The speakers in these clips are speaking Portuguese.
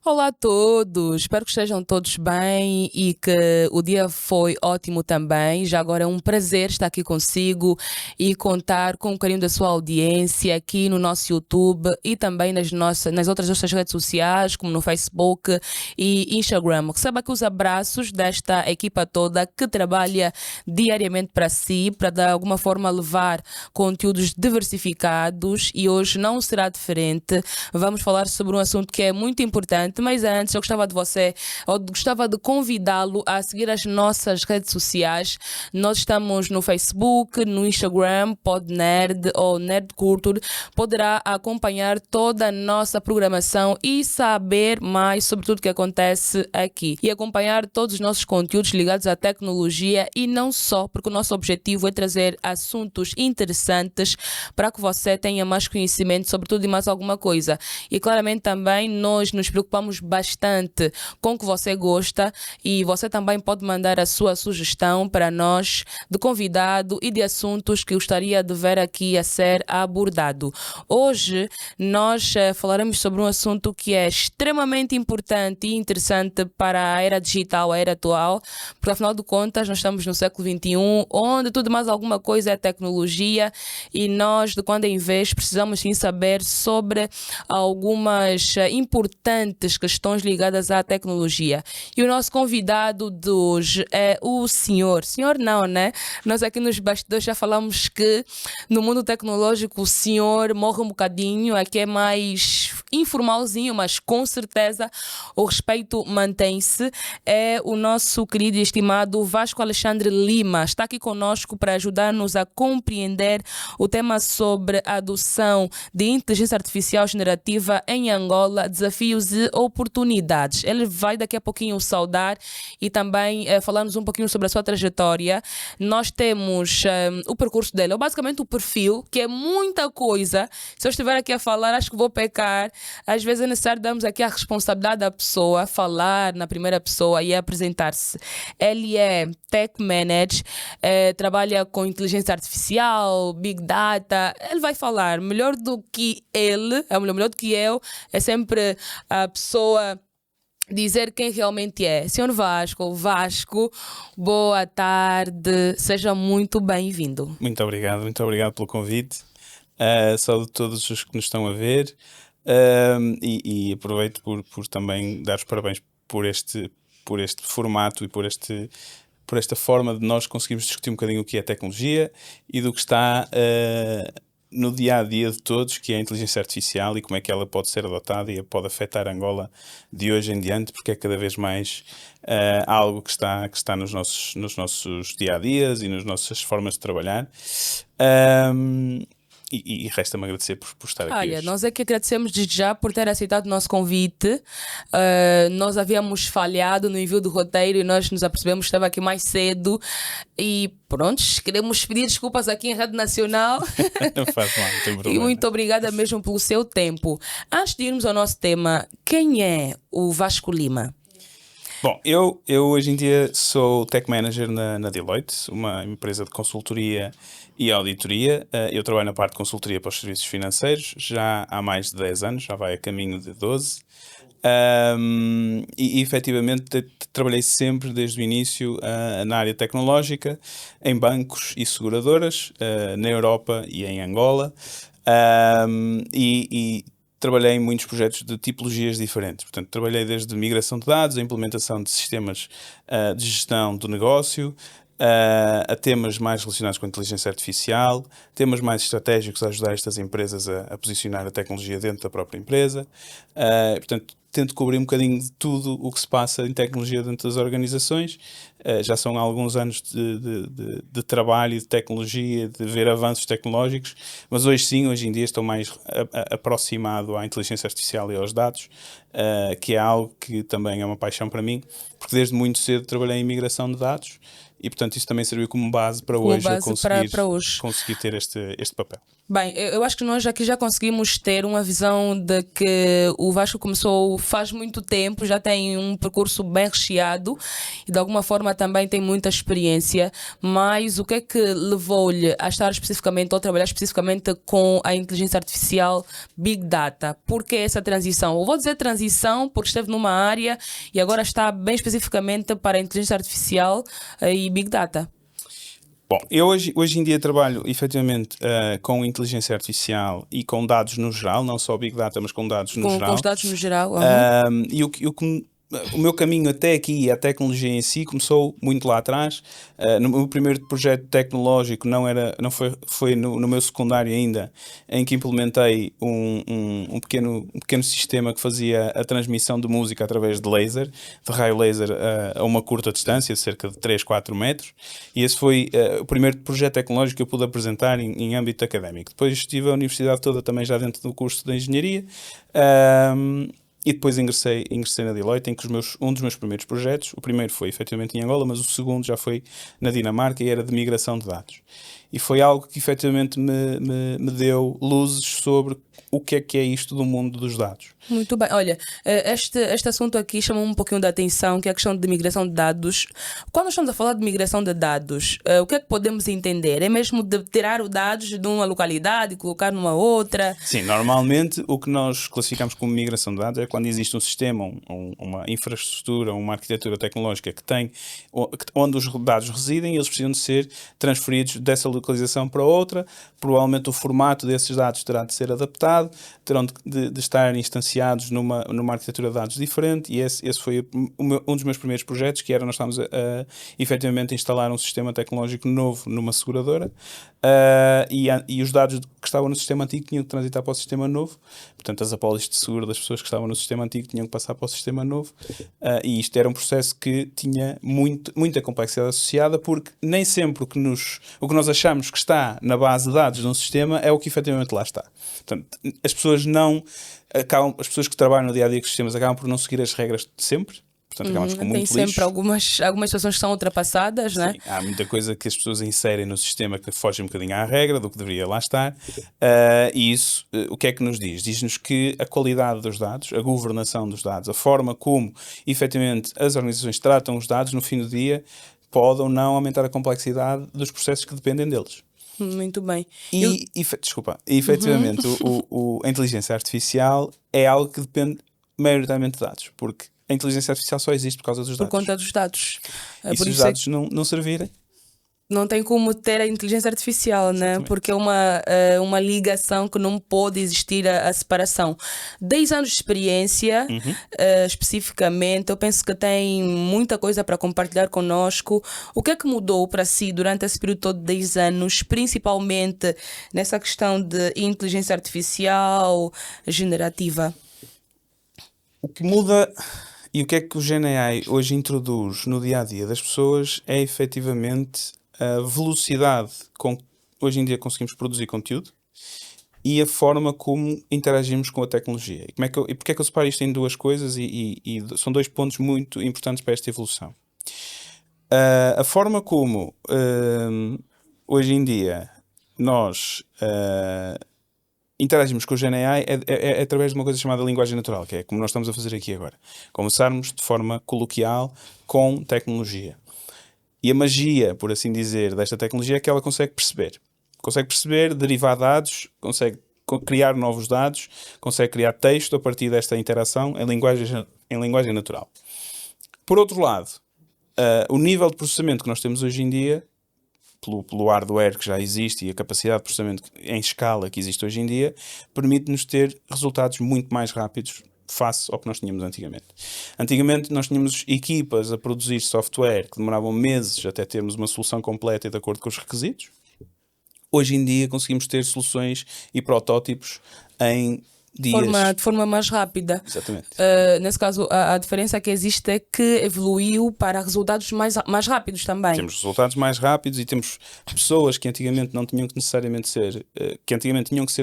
Olá a todos, espero que estejam todos bem e que o dia foi ótimo também. Já agora é um prazer estar aqui consigo e contar com o carinho da sua audiência aqui no nosso YouTube e também nas outras nossas redes sociais, como no Facebook e Instagram. Receba aqui os abraços desta equipa toda que trabalha diariamente para si, para de alguma forma levar conteúdos diversificados, e hoje não será diferente. Vamos falar sobre um assunto que é muito importante, mas antes eu gostava de convidá-lo a seguir as nossas redes sociais. Nós estamos no Facebook, no Instagram, PodNerd ou Nerd Culture. Poderá acompanhar toda a nossa programação e saber mais sobre tudo que acontece aqui. E acompanhar todos os nossos conteúdos ligados à tecnologia, e não só, porque o nosso objetivo é trazer assuntos interessantes para que você tenha mais conhecimento sobre tudo e mais alguma coisa. E claramente também nós nos preocupamos bastante com o que você gosta, e você também pode mandar a sua sugestão para nós de convidado e de assuntos que gostaria de ver aqui a ser abordado. Hoje nós falaremos sobre um assunto que é extremamente importante e interessante para a era digital, a era atual, porque afinal de contas nós estamos no século XXI, onde tudo mais alguma coisa é tecnologia, e nós de quando em vez precisamos sim saber sobre algumas importantes questões ligadas à tecnologia. E o nosso convidado de hoje é o senhor não, né? Nós aqui nos bastidores já falamos que no mundo tecnológico o senhor morre um bocadinho, aqui é mais informalzinho, mas com certeza o respeito mantém-se. É o nosso querido e estimado Vasco Alexandre Lima, está aqui conosco para ajudar-nos a compreender o tema sobre a adoção de inteligência artificial generativa em Angola, desafios e oportunidades. Ele vai daqui a pouquinho saudar e também falar-nos um pouquinho sobre a sua trajetória. Nós temos o percurso dele, ou basicamente o perfil, que é muita coisa. Se eu estiver aqui a falar, acho que vou pecar. Às vezes é necessário darmos aqui a responsabilidade da pessoa, falar na primeira pessoa e apresentar-se. Ele é Tech Manager, trabalha com inteligência artificial, Big Data. Ele vai falar melhor do que ele, melhor do que eu. É sempre a pessoa dizer quem realmente é. Senhor Vasco, boa tarde, seja muito bem-vindo. Muito obrigado pelo convite. Saúdo todos os que nos estão a ver, e aproveito por também dar os parabéns por este formato e por esta forma de nós conseguirmos discutir um bocadinho o que é tecnologia e do que está no dia-a-dia de todos, que é a inteligência artificial e como é que ela pode ser adotada e pode afetar Angola de hoje em diante, porque é cada vez mais algo que está nos nossos dia-a-dias e nas nossas formas de trabalhar. E resta-me agradecer por estar aqui Olha, hoje. nós é que agradecemos desde já por ter aceitado o nosso convite. Nós havíamos falhado no envio do roteiro e nós nos apercebemos que estava aqui mais cedo. E pronto, queremos pedir desculpas aqui em Rádio Nacional. Não faz mal, não tem problema. E muito obrigada mesmo pelo seu tempo. Antes de irmos ao nosso tema, quem é o Vasco Lima? Bom, eu hoje em dia sou Tech Manager na Deloitte, uma empresa de consultoria e auditoria. Eu trabalho na parte de consultoria para os serviços financeiros já há mais de 10 anos, já vai a caminho de 12. E efetivamente trabalhei sempre desde o início na área tecnológica, em bancos e seguradoras, na Europa e em Angola. E trabalhei em muitos projetos de tipologias diferentes. Portanto, trabalhei desde migração de dados, a implementação de sistemas de gestão do negócio, a temas mais relacionados com a inteligência artificial, temas mais estratégicos a ajudar estas empresas a posicionar a tecnologia dentro da própria empresa. Portanto, tento cobrir um bocadinho de tudo o que se passa em tecnologia dentro das organizações. Já são alguns anos de trabalho e de tecnologia, de ver avanços tecnológicos, mas hoje em dia estou mais aproximado à inteligência artificial e aos dados, que é algo que também é uma paixão para mim, porque desde muito cedo trabalhei em migração de dados e, portanto, isso também serviu como base para hoje conseguir ter este papel. Bem, eu acho que nós aqui já conseguimos ter uma visão de que o Vasco começou faz muito tempo, já tem um percurso bem recheado e de alguma forma também tem muita experiência, mas o que é que levou-lhe a estar especificamente ou trabalhar especificamente com a inteligência artificial Big Data? Por que essa transição? Eu vou dizer transição, porque esteve numa área e agora está bem especificamente para a inteligência artificial e Big Data. Bom, eu hoje em dia trabalho efetivamente com inteligência artificial e com dados no geral, não só Big Data, mas com dados no geral. Com os dados no geral. E o meu caminho até aqui e a tecnologia em si começou muito lá atrás. No meu primeiro projeto tecnológico foi no meu secundário ainda, em que implementei um pequeno sistema que fazia a transmissão de música através de laser, de raio laser a uma curta distância, de cerca de 3, 4 metros. E esse foi o primeiro projeto tecnológico que eu pude apresentar em âmbito académico. Depois estive a universidade toda também já dentro do curso de engenharia. E depois ingressei na Deloitte, em que um dos meus primeiros projetos, o primeiro foi efetivamente em Angola, mas o segundo já foi na Dinamarca e era de migração de dados. E foi algo que efetivamente me deu luzes sobre o que é isto do mundo dos dados. Muito bem. Olha, este assunto aqui chama um pouquinho da atenção, que é a questão de migração de dados. Quando estamos a falar de migração de dados, o que é que podemos entender? É mesmo de tirar os dados de uma localidade e colocar numa outra? Sim, normalmente o que nós classificamos como migração de dados é quando existe um sistema, uma infraestrutura, uma arquitetura tecnológica onde os dados residem e eles precisam de ser transferidos dessa localização para outra. Provavelmente o formato desses dados terá de ser adaptado, terão de estar instanciados numa arquitetura de dados diferente, e esse foi um dos meus primeiros projetos, que era nós estávamos a efetivamente instalar um sistema tecnológico novo numa seguradora, e os dados que estavam no sistema antigo tinham de transitar para o sistema novo. Portanto, as apólices de seguro das pessoas que estavam no sistema antigo tinham que passar para o sistema novo, e isto era um processo que tinha muita complexidade associada, porque nem sempre o que nós achamos que está na base de dados de um sistema é o que efetivamente lá está. Portanto, as pessoas que trabalham no dia a dia com os sistemas acabam por não seguir as regras de sempre. Portanto, acabamos com muito Tem lixo. sempre algumas situações que são ultrapassadas, Sim, né? há muita coisa que as pessoas inserem no sistema que foge um bocadinho à regra do que deveria lá estar. E isso, o que é que nos diz? Diz-nos que a qualidade dos dados, a governação dos dados, a forma como efetivamente as organizações tratam os dados, no fim do dia, pode ou não aumentar a complexidade dos processos que dependem deles. Muito bem. Efetivamente, a inteligência artificial é algo que depende maioritariamente de dados, porque a inteligência artificial só existe por causa dos dados. Por conta dos dados. E se os dados não servirem? Não tem como ter a inteligência artificial, né? Porque é uma ligação que não pode existir a separação. 10 anos de experiência, especificamente, eu penso que tem muita coisa para compartilhar conosco. O que é que mudou para si durante esse período todo de 10 anos, principalmente nessa questão de inteligência artificial generativa? O que muda e o que é que o GenAI hoje introduz no dia-a-dia das pessoas é efetivamente a velocidade com que hoje em dia conseguimos produzir conteúdo e a forma como interagimos com a tecnologia. E porque é que eu separo isto em duas coisas e são dois pontos muito importantes para esta evolução. A forma como hoje em dia nós interagimos com o GenAI é através de uma coisa chamada linguagem natural, que é como nós estamos a fazer aqui agora. Conversarmos de forma coloquial com tecnologia. E a magia, por assim dizer, desta tecnologia é que ela consegue perceber, derivar dados, consegue criar novos dados, consegue criar texto a partir desta interação em linguagem natural. Por outro lado, o nível de processamento que nós temos hoje em dia, pelo hardware que já existe e a capacidade de processamento em escala que existe hoje em dia, permite-nos ter resultados muito mais rápidos face ao que nós tínhamos antigamente. Antigamente nós tínhamos equipas a produzir software que demoravam meses até termos uma solução completa e de acordo com os requisitos. Hoje em dia conseguimos ter soluções e protótipos em dias. De forma mais rápida. Exatamente. Nesse caso, a diferença que existe é que evoluiu para resultados mais rápidos também. Temos resultados mais rápidos e temos pessoas que antigamente não tinham que necessariamente ser,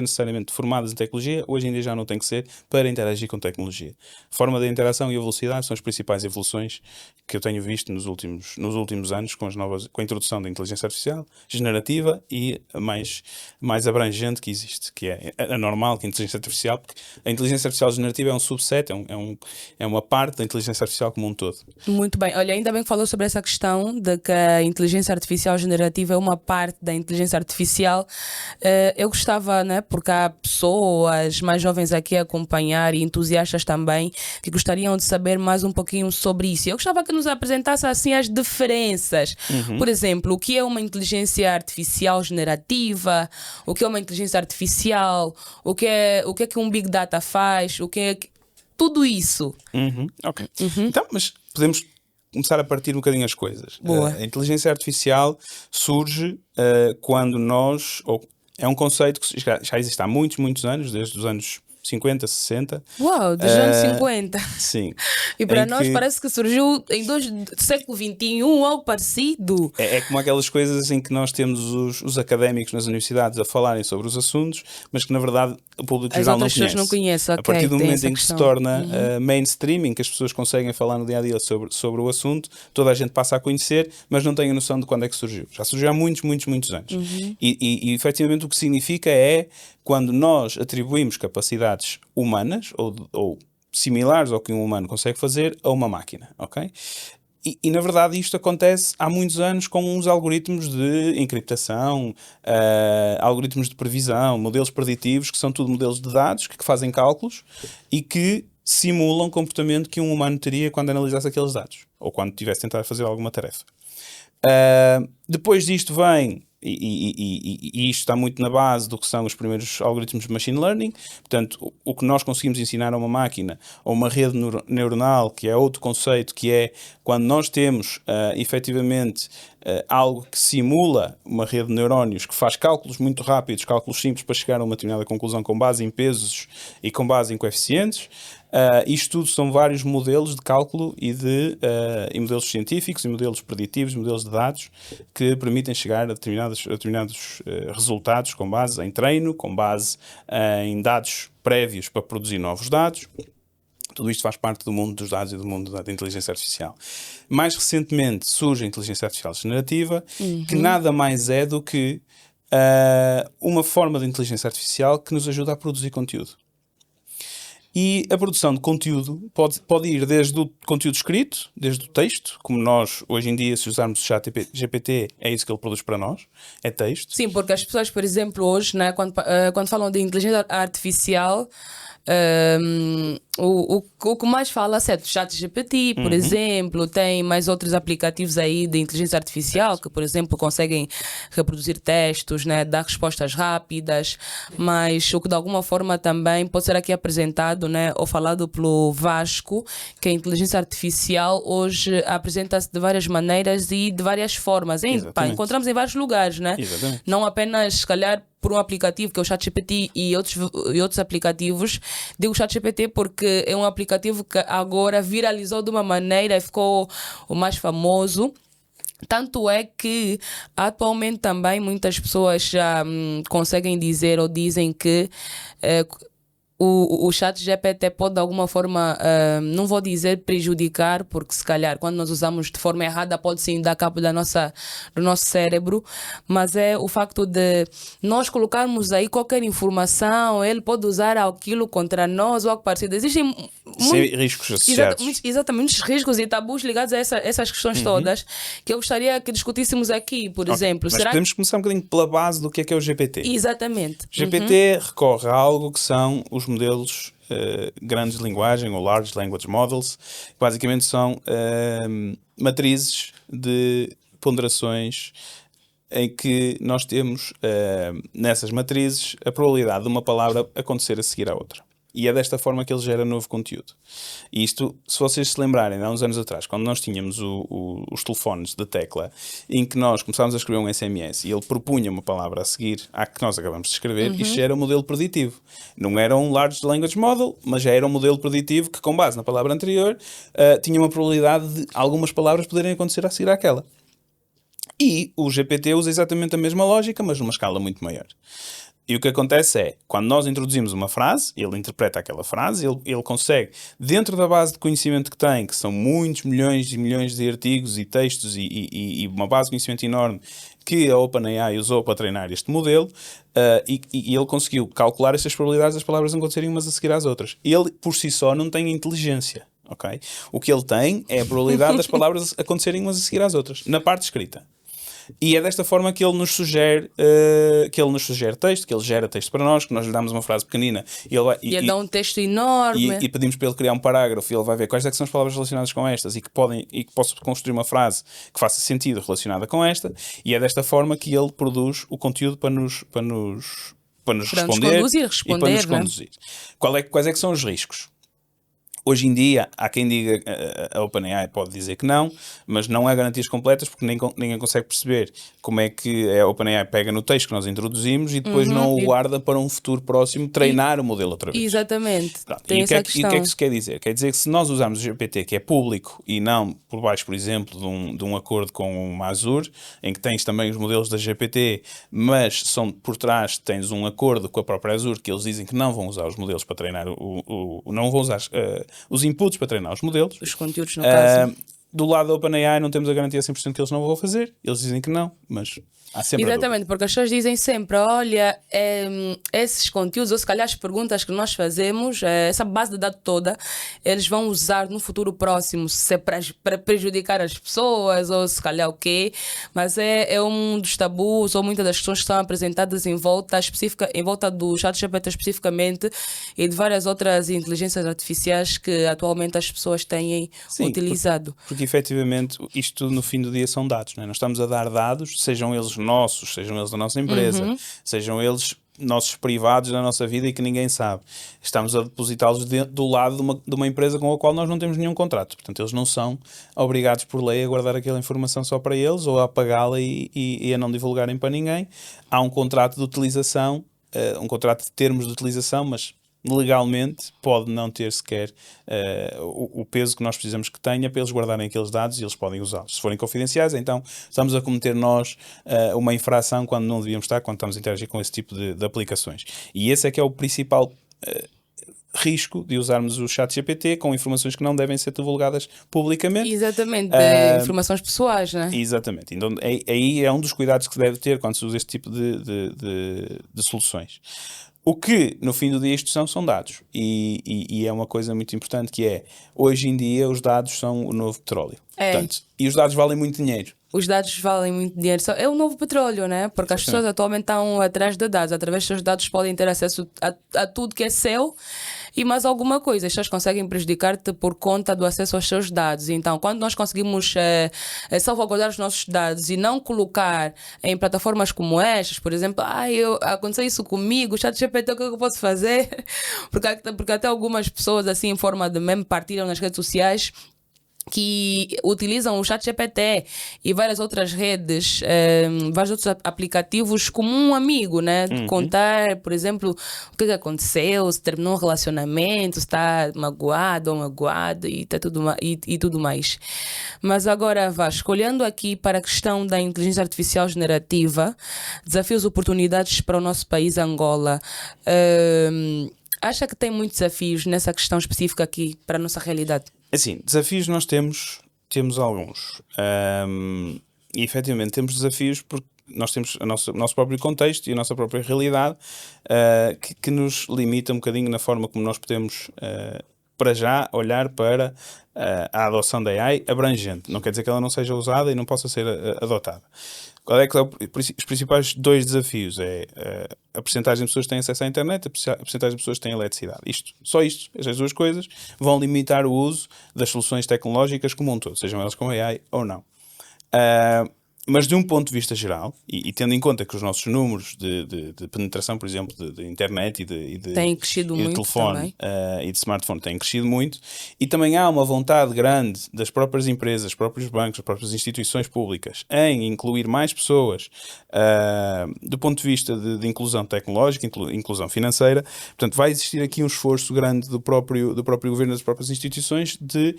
necessariamente formadas em tecnologia, hoje em dia já não têm que ser para interagir com tecnologia. A forma da interação e a velocidade são as principais evoluções que eu tenho visto nos últimos anos com a introdução da inteligência artificial generativa e a mais abrangente que existe, que é a normal, que a inteligência artificial artificial, porque a inteligência artificial generativa é um subset, é uma parte da inteligência artificial como um todo. Muito bem. Olha, ainda bem que falou sobre essa questão de que a inteligência artificial generativa é uma parte da inteligência artificial. Eu gostava, né, porque há pessoas mais jovens aqui a acompanhar e entusiastas também que gostariam de saber mais um pouquinho sobre isso. Eu gostava que nos apresentasse assim as diferenças. Por exemplo, o que é uma inteligência artificial generativa? O que é uma inteligência artificial? O que é que um Big Data faz? O que é tudo isso? Ok. Então, mas podemos começar a partir um bocadinho as coisas. Boa. A inteligência artificial surge quando é um conceito que já existe há muitos, muitos anos, desde os anos 50, 60. Uau, dos anos 50. Sim. E para Em nós que parece que surgiu em século XXI, algo parecido. é como aquelas coisas em que nós temos os académicos nas universidades a falarem sobre os assuntos, mas que na verdade o público As geral não outras pessoas conhece. não conhecem, A partir ok, do tem momento essa em que se questão. torna mainstream, em que as pessoas conseguem falar no dia a dia sobre o assunto, toda a gente passa a conhecer, mas não tem a noção de quando é que surgiu. Já surgiu há muitos, muitos, muitos anos. E efetivamente o que significa é quando nós atribuímos capacidades humanas ou similares ao que um humano consegue fazer a uma máquina, ok? E na verdade isto acontece há muitos anos com uns algoritmos de encriptação, algoritmos de previsão, modelos preditivos, que são tudo modelos de dados que fazem cálculos e que simulam o comportamento que um humano teria quando analisasse aqueles dados ou quando tivesse tentado fazer alguma tarefa. Depois disto vem, e isto está muito na base do que são os primeiros algoritmos de machine learning. Portanto, o que nós conseguimos ensinar a uma máquina ou uma rede neuronal, que é outro conceito, que é quando nós temos efetivamente algo que simula uma rede de neurónios que faz cálculos muito rápidos, cálculos simples para chegar a uma determinada conclusão com base em pesos e com base em coeficientes. Isto tudo são vários modelos de cálculo e modelos científicos e modelos preditivos, modelos de dados que permitem chegar a determinados resultados com base em treino, com base em dados prévios para produzir novos dados. Tudo isto faz parte do mundo dos dados e do mundo da inteligência artificial. Mais recentemente surge a inteligência artificial generativa, que nada mais é do que uma forma de inteligência artificial que nos ajuda a produzir conteúdo. E a produção de conteúdo pode ir desde o conteúdo escrito, desde o texto, como nós, hoje em dia, se usarmos o chat GPT, é isso que ele produz para nós, é texto. Sim, porque as pessoas, por exemplo, hoje, né, quando falam de inteligência artificial, o que mais fala é do chat GPT, por exemplo, tem mais outros aplicativos aí de inteligência artificial que, por exemplo, conseguem reproduzir textos, né, dar respostas rápidas, mas o que de alguma forma também pode ser aqui apresentado, né, ou falado pelo Vasco, que a inteligência artificial hoje apresenta-se de várias maneiras e de várias formas. Encontramos em vários lugares, né? Exatamente. Não apenas, se calhar, por um aplicativo que é o ChatGPT e outros aplicativos. Digo ChatGPT porque é um aplicativo que agora viralizou de uma maneira e ficou o mais famoso. Tanto é que atualmente também muitas pessoas já conseguem dizer ou dizem que o chat GPT pode de alguma forma, não vou dizer prejudicar, porque se calhar quando nós usamos de forma errada pode sim dar cabo do nosso cérebro, mas é o facto de nós colocarmos aí qualquer informação, ele pode usar aquilo contra nós ou algo parecido. Existem riscos associados. Exatamente, muitos riscos e tabus ligados a essas questões todas que eu gostaria que discutíssemos aqui, por exemplo. Mas podemos começar um bocadinho pela base do que é o GPT. Exatamente. GPT recorre a algo que são os modelos grandes de linguagem ou Large Language Models. Basicamente são matrizes de ponderações em que nós temos nessas matrizes a probabilidade de uma palavra acontecer a seguir à outra. E é desta forma que ele gera novo conteúdo. E isto, se vocês se lembrarem, há uns anos atrás, quando nós tínhamos os telefones de tecla, em que nós começámos a escrever um SMS e ele propunha uma palavra a seguir à que nós acabamos de escrever, isto já era um modelo preditivo. Não era um Large Language Model, mas já era um modelo preditivo que, com base na palavra anterior, tinha uma probabilidade de algumas palavras poderem acontecer a seguir àquela. E o GPT usa exatamente a mesma lógica, mas numa escala muito maior. E o que acontece é, quando nós introduzimos uma frase, ele interpreta aquela frase, ele consegue, dentro da base de conhecimento que tem, que são muitos milhões e milhões de artigos e textos e uma base de conhecimento enorme que a OpenAI usou para treinar este modelo, e ele conseguiu calcular estas probabilidades das palavras acontecerem umas a seguir às outras. Ele, por si só, não tem inteligência. Okay? O que ele tem é a probabilidade das palavras acontecerem umas a seguir às outras, na parte escrita. E é desta forma que ele nos sugere texto, que ele gera texto para nós, que nós lhe damos uma frase pequenina e ele dá um texto enorme. E pedimos para ele criar um parágrafo e ele vai ver quais é que são as palavras relacionadas com estas e que possa construir uma frase que faça sentido relacionada com esta, e é desta forma que ele produz o conteúdo para nos responder e para nos conduzir. Quais é que são os riscos? Hoje em dia, há quem diga, a OpenAI pode dizer que não, mas não há garantias completas porque ninguém consegue perceber como é que a OpenAI pega no texto que nós introduzimos e depois não o guarda para um futuro próximo treinar o modelo outra vez. Exatamente. Tem essa questão. E o que é que isso quer dizer? Quer dizer que se nós usarmos o GPT, que é público e não por baixo, por exemplo, de um acordo com uma Azure, em que tens também os modelos da GPT, mas por trás tens um acordo com a própria Azure que eles dizem que não vão usar os modelos para treinar não vão usar os inputs para treinar os modelos. Os conteúdos, no caso. Do lado da OpenAI não temos a garantia 100% que eles não vão fazer. Eles dizem que não, mas há sempre exatamente, porque as pessoas dizem sempre, olha, esses conteúdos, ou se calhar as perguntas que nós fazemos, essa base de dados toda, eles vão usar no futuro próximo, se é para prejudicar as pessoas, ou se calhar o quê, mas é um dos tabus, ou muitas das questões que são apresentadas em volta do ChatGPT especificamente, e de várias outras inteligências artificiais que atualmente as pessoas têm utilizado. Porque efetivamente isto no fim do dia são dados, não é? Nós estamos a dar dados, sejam eles nossos, sejam eles da nossa empresa, sejam eles nossos privados da nossa vida e que ninguém sabe. Estamos a depositá-los do lado de uma empresa com a qual nós não temos nenhum contrato. Portanto, eles não são obrigados por lei a guardar aquela informação só para eles ou a apagá-la e a não divulgarem para ninguém. Há um contrato de utilização, um contrato de termos de utilização, mas legalmente pode não ter sequer o peso que nós precisamos que tenha para eles guardarem aqueles dados e eles podem usá-los. Se forem confidenciais, então estamos a cometer nós uma infração quando não devíamos estar, quando estamos a interagir com esse tipo de aplicações. E esse é que é o principal risco de usarmos o ChatGPT com informações que não devem ser divulgadas publicamente. Exatamente, informações pessoais, não é? Exatamente. Então, aí é um dos cuidados que se deve ter quando se usa este tipo de soluções. O que, no fim do dia, isto são dados. E é uma coisa muito importante que é, hoje em dia, os dados são o novo petróleo. Portanto, e os dados valem muito dinheiro. Os dados valem muito dinheiro. É o novo petróleo, né? Porque as pessoas atualmente estão atrás de dados. Através dos seus dados podem ter acesso a tudo que é seu e mais alguma coisa. As pessoas conseguem prejudicar-te por conta do acesso aos seus dados. Então, quando nós conseguimos salvaguardar os nossos dados e não colocar em plataformas como estas, por exemplo, aconteceu isso comigo, o ChatGPT, o que eu posso fazer? Porque até algumas pessoas, assim, em forma de meme, partilham nas redes sociais que utilizam o ChatGPT e várias outras redes, vários outros aplicativos como um amigo, né? Contar, por exemplo, o que aconteceu, se terminou um relacionamento, se está magoado ou magoado e tudo mais. Mas agora, Vasco, olhando aqui para a questão da inteligência artificial generativa, desafios e oportunidades para o nosso país, Angola, acha que tem muitos desafios nessa questão específica aqui para a nossa realidade? Assim, desafios nós temos alguns. E efetivamente temos desafios porque nós temos o nosso próprio contexto e a nossa própria realidade que nos limita um bocadinho na forma como nós podemos, para já, olhar para a adoção da AI abrangente. Não quer dizer que ela não seja usada e não possa ser adotada. Qual é que são os principais dois desafios? A percentagem de pessoas que têm acesso à internet, a percentagem de pessoas que têm eletricidade. Só isto, estas duas coisas, vão limitar o uso das soluções tecnológicas como um todo, sejam elas com AI ou não. Mas de um ponto de vista geral, e tendo em conta que os nossos números de penetração, por exemplo, de internet e de telefone e de smartphone têm crescido muito, e também há uma vontade grande das próprias empresas, próprios bancos, as próprias instituições públicas em incluir mais pessoas do ponto de vista de inclusão tecnológica, inclusão financeira. Portanto, vai existir aqui um esforço grande do próprio governo, das próprias instituições, de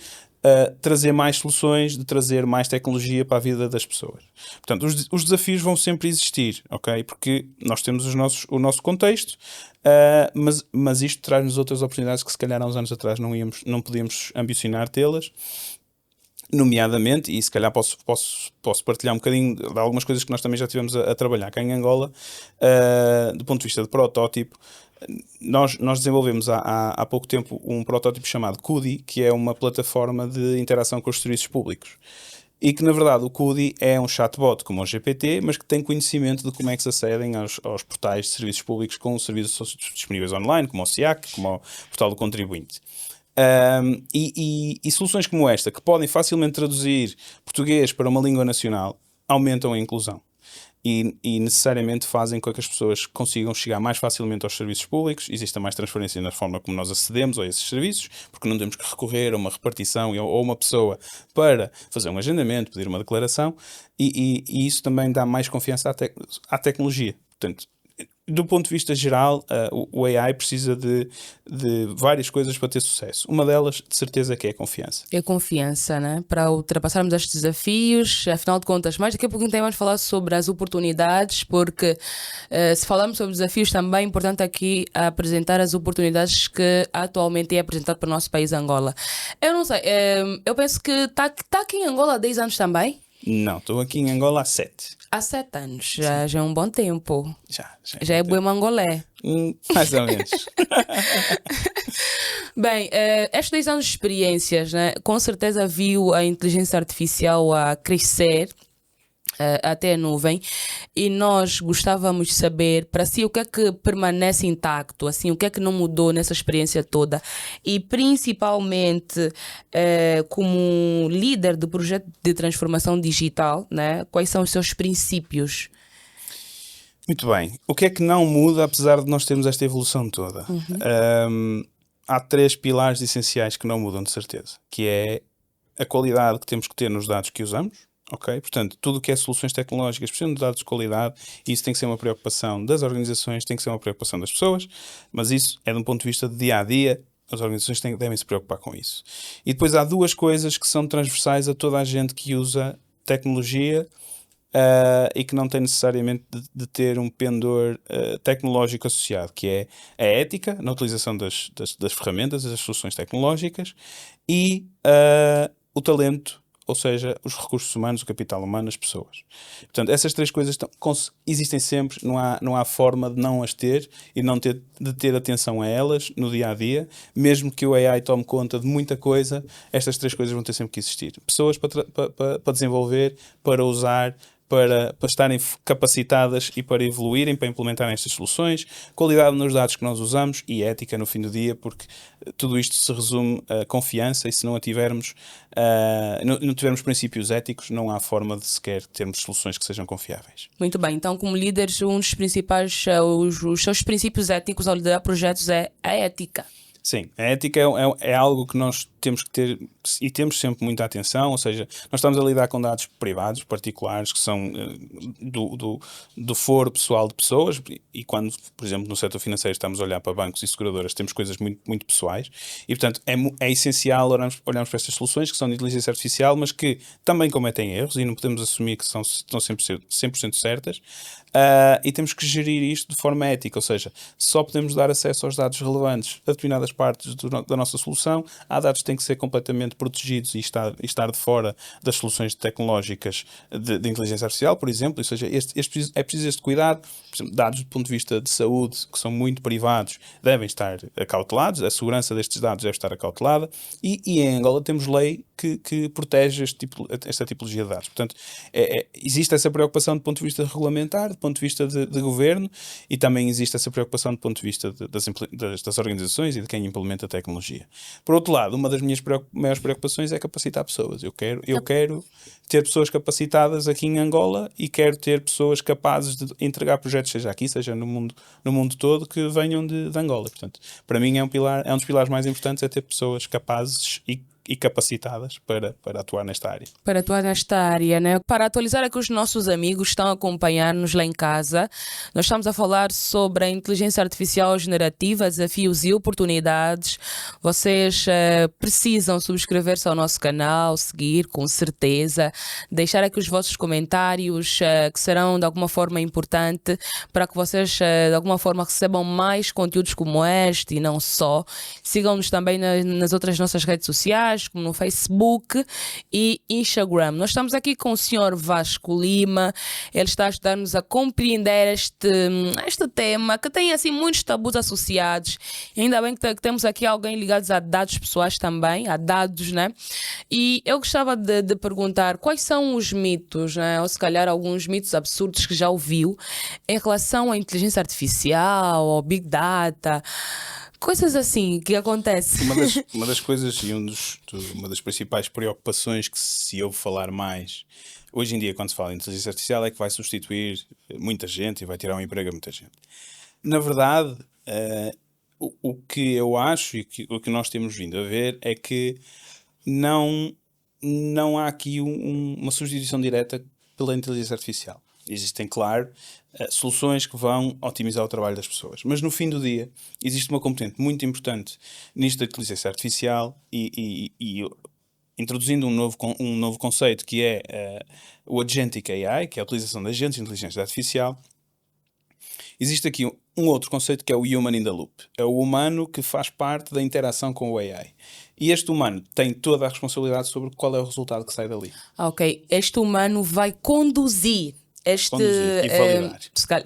trazer mais soluções, de trazer mais tecnologia para a vida das pessoas. Portanto, os desafios vão sempre existir, ok? Porque nós temos o nosso contexto, mas isto traz-nos outras oportunidades que se calhar há uns anos atrás não podíamos ambicionar tê-las. Nomeadamente, e se calhar posso partilhar um bocadinho de algumas coisas que nós também já tivemos a trabalhar cá em Angola, do ponto de vista de protótipo. Nós desenvolvemos há pouco tempo um protótipo chamado Kudi, que é uma plataforma de interação com os serviços públicos. E que, na verdade, o Kudi é um chatbot como o GPT, mas que tem conhecimento de como é que se acedem aos portais de serviços públicos com serviços disponíveis online, como o SIAC, como o portal do contribuinte. E soluções como esta, que podem facilmente traduzir português para uma língua nacional, aumentam a inclusão. E necessariamente fazem com que as pessoas consigam chegar mais facilmente aos serviços públicos, exista mais transparência na forma como nós acedemos a esses serviços, porque não temos que recorrer a uma repartição ou uma pessoa para fazer um agendamento, pedir uma declaração, e isso também dá mais confiança à tecnologia. Portanto, do ponto de vista geral, o AI precisa de várias coisas para ter sucesso. Uma delas, de certeza, que é a confiança. É confiança, né? Para ultrapassarmos estes desafios, afinal de contas. Mas daqui a pouquinho temos falar sobre as oportunidades, porque se falamos sobre desafios, também é importante aqui apresentar as oportunidades que atualmente é apresentado para o nosso país, Angola. Eu não sei, eu penso que está aqui em Angola há 10 anos também? Não, estou aqui em Angola há 7. Há 7 anos, já é um bom tempo. Já é bom mangolé. Mais ou menos. Bem, estes 10 anos de experiências, né, com certeza viu a inteligência artificial a crescer até a nuvem, e nós gostávamos de saber para si o que é que permanece intacto, assim, o que é que não mudou nessa experiência toda, e principalmente como líder do projeto de transformação digital, né, quais são os seus princípios? Muito bem. O que é que não muda apesar de nós termos esta evolução toda? Há 3 pilares essenciais que não mudam, de certeza, que é a qualidade que temos que ter nos dados que usamos. Ok? Portanto, tudo o que é soluções tecnológicas precisam de dados de qualidade, e isso tem que ser uma preocupação das organizações, tem que ser uma preocupação das pessoas, mas isso é de um ponto de vista de dia a dia, as organizações devem se preocupar com isso. E depois há 2 coisas que são transversais a toda a gente que usa tecnologia e que não tem necessariamente de ter um pendor tecnológico associado, que é a ética na utilização das ferramentas, das soluções tecnológicas, e o talento. Ou seja, os recursos humanos, o capital humano, as pessoas. Portanto, essas 3 coisas existem sempre, não há forma de não as ter e de ter atenção a elas no dia a dia. Mesmo que o AI tome conta de muita coisa, estas 3 coisas vão ter sempre que existir. Pessoas para desenvolver, para usar, para estarem capacitadas e para evoluírem, para implementarem estas soluções, qualidade nos dados que nós usamos e ética no fim do dia, porque tudo isto se resume a confiança, e se não a tivermos, não tivermos princípios éticos, não há forma de sequer termos soluções que sejam confiáveis. Muito bem, então como líderes, um dos principais, os seus princípios éticos ao liderar projetos é a ética. Sim, a ética é algo que nós temos que ter e temos sempre muita atenção, ou seja, nós estamos a lidar com dados privados, particulares, que são do foro pessoal de pessoas, e quando, por exemplo, no setor financeiro estamos a olhar para bancos e seguradoras, temos coisas muito, muito pessoais, e portanto é essencial olharmos para estas soluções que são de inteligência artificial, mas que também cometem erros e não podemos assumir que estão 100% certas, e temos que gerir isto de forma ética, ou seja, só podemos dar acesso aos dados relevantes a determinadas partes da nossa solução. Há dados que têm que ser completamente protegidos e estar de fora das soluções tecnológicas de inteligência artificial, por exemplo, ou seja, é preciso este cuidado. Por exemplo, dados do ponto de vista de saúde, que são muito privados, devem estar acautelados, a segurança destes dados deve estar acautelada, e em Angola temos lei que protege esta tipologia de dados. Portanto, existe essa preocupação do ponto de vista regulamentar, do ponto de vista de governo, e também existe essa preocupação do ponto de vista das organizações e de quem implementa a tecnologia. Por outro lado, uma das minhas maiores preocupações é capacitar pessoas. Eu quero ter pessoas capacitadas aqui em Angola, e quero ter pessoas capazes de entregar projetos, seja aqui, seja no mundo todo, que venham de Angola. Portanto, para mim é um dos pilares mais importantes, é ter pessoas capazes e capacitadas para atuar nesta área. Para atuar nesta área, né? Para atualizar aqui os nossos amigos que estão a acompanhar-nos lá em casa, nós estamos a falar sobre a inteligência artificial generativa, desafios e oportunidades. Vocês precisam subscrever-se ao nosso canal, seguir com certeza, deixar aqui os vossos comentários que serão de alguma forma importante para que vocês de alguma forma recebam mais conteúdos como este e não só. Sigam-nos também nas outras nossas redes sociais, como no Facebook e Instagram. Nós estamos aqui com o Sr. Vasco Lima. Ele está a ajudar-nos a compreender este tema que tem assim muitos tabus associados. E ainda bem que temos aqui alguém ligado a dados pessoais também, a dados, né? E eu gostava de perguntar quais são os mitos, né? Ou se calhar alguns mitos absurdos que já ouviu em relação à inteligência artificial, ao Big Data, coisas assim que acontecem. Uma das coisas e uma das principais preocupações que se ouve falar mais hoje em dia quando se fala em inteligência artificial é que vai substituir muita gente e vai tirar um emprego a muita gente. Na verdade, o que eu acho e o que nós temos vindo a ver é que não há aqui uma substituição direta pela inteligência artificial. Existem, claro, soluções que vão otimizar o trabalho das pessoas. Mas no fim do dia, existe uma componente muito importante nisto da inteligência artificial e introduzindo um novo conceito que é o Agentic AI, que é a utilização de agentes de inteligência artificial. Existe aqui um outro conceito que é o Human in the Loop. É o humano que faz parte da interação com o AI. E este humano tem toda a responsabilidade sobre qual é o resultado que sai dali. Ok, este humano vai conduzir e validar.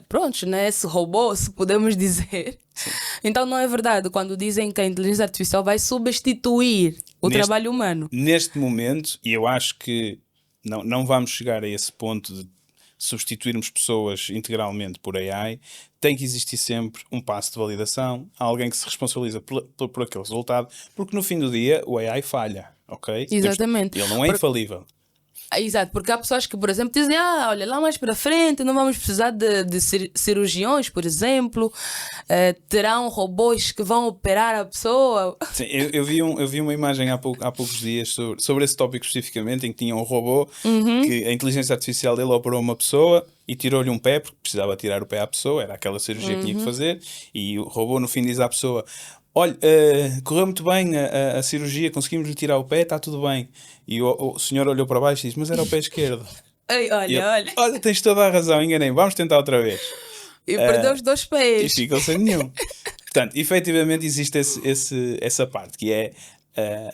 Pronto, né? Esse robô, se podemos dizer. Sim. Então não é verdade quando dizem que a inteligência artificial vai substituir o trabalho humano. Neste momento, e eu acho que não vamos chegar a esse ponto de substituirmos pessoas integralmente por AI, tem que existir sempre um passo de validação, alguém que se responsabiliza por aquele resultado, porque no fim do dia o AI falha, ok? Exatamente. Ele não é infalível. Exato, porque há pessoas que, por exemplo, dizem olha, lá mais para frente não vamos precisar de cirurgiões, por exemplo, terão robôs que vão operar a pessoa. Sim, eu vi uma imagem há poucos dias sobre esse tópico especificamente, em que tinha um robô que a inteligência artificial dele operou uma pessoa e tirou-lhe um pé, porque precisava tirar o pé à pessoa, era aquela cirurgia que tinha que fazer, e o robô no fim diz à pessoa: olha, correu muito bem a cirurgia, conseguimos lhe tirar o pé, está tudo bem. E o senhor olhou para baixo e disse: mas era o pé esquerdo. Ei, olha. Olha, tens toda a razão, enganei, vamos tentar outra vez. E perdeu os 2 pés. E ficam sem nenhum. Portanto, efetivamente existe essa parte, que é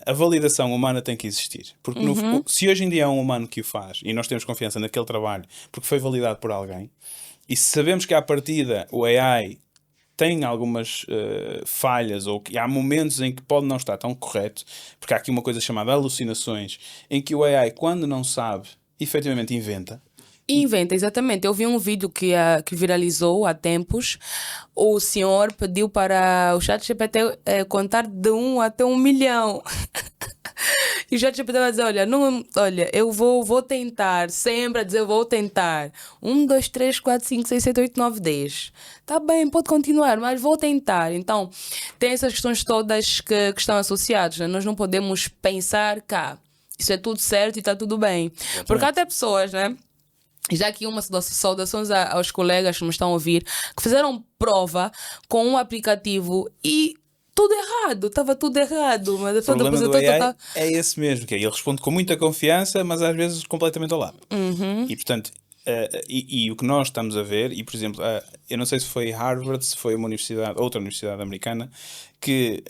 a validação humana tem que existir. Porque se hoje em dia é um humano que o faz, e nós temos confiança naquele trabalho, porque foi validado por alguém, e se sabemos que à partida o AI tem algumas falhas, ou que há momentos em que pode não estar tão correto, porque há aqui uma coisa chamada alucinações, em que o AI, quando não sabe, efetivamente inventa. Inventa, exatamente. Eu vi um vídeo que viralizou há tempos. O senhor pediu para o ChatGPT contar de 1 até 1 milhão. E o ChatGPT vai dizer: olha, eu vou tentar, sempre a dizer: eu vou tentar. 1, 2, 3, 4, 5, 6, 7, 8, 9, 10. Tá bem, pode continuar, mas vou tentar. Então, tem essas questões todas que estão associadas, né? Nós não podemos pensar cá, isso é tudo certo e está tudo bem. Exatamente. Porque há até pessoas, né? Já aqui umas saudações aos colegas que me estão a ouvir, que fizeram prova com um aplicativo e tudo errado, estava tudo errado. Mas O problema do AI é esse mesmo, que é, ele responde com muita confiança, mas às vezes completamente ao lado. E portanto, e o que nós estamos a ver, e por exemplo, eu não sei se foi Harvard, se foi outra universidade americana, que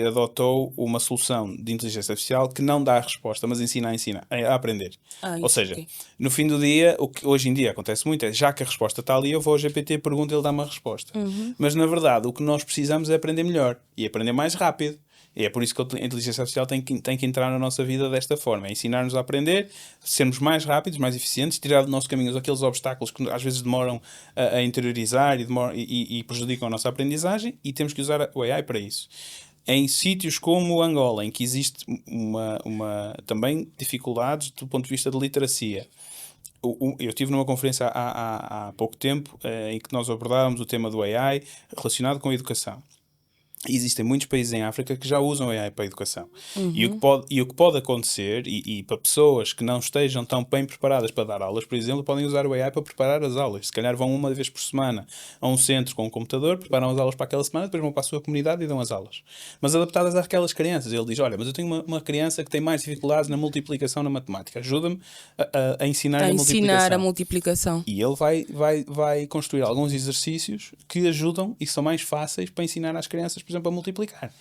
adotou uma solução de inteligência artificial que não dá a resposta, mas ensina a aprender. Ou seja, okay. No fim do dia, o que hoje em dia acontece muito é, já que a resposta está ali, eu vou ao GPT, pergunto, ele dá uma resposta. Mas na verdade, o que nós precisamos é aprender melhor e aprender mais rápido. E é por isso que a inteligência artificial tem que entrar na nossa vida desta forma, é ensinar-nos a aprender, sermos mais rápidos, mais eficientes, tirar do nosso caminho aqueles obstáculos que às vezes demoram a interiorizar e prejudicam a nossa aprendizagem, e temos que usar o AI para isso. Em sítios como Angola, em que existe também dificuldades do ponto de vista de literacia. Eu estive numa conferência há pouco tempo em que nós abordávamos o tema do AI relacionado com a educação. Existem muitos países em África que já usam AI para a educação. Uhum. E o que pode acontecer, e para pessoas que não estejam tão bem preparadas para dar aulas, por exemplo, podem usar o AI para preparar as aulas. Se calhar vão uma vez por semana a um centro com um computador, preparam as aulas para aquela semana, depois vão para a sua comunidade e dão as aulas. Mas adaptadas àquelas crianças. Ele diz, olha, mas eu tenho uma criança que tem mais dificuldades na multiplicação na matemática. Ajuda-me a ensinar a ensinar a multiplicação. multiplicação. E ele vai construir alguns exercícios que ajudam e são mais fáceis para ensinar às crianças, por exemplo, a multiplicar.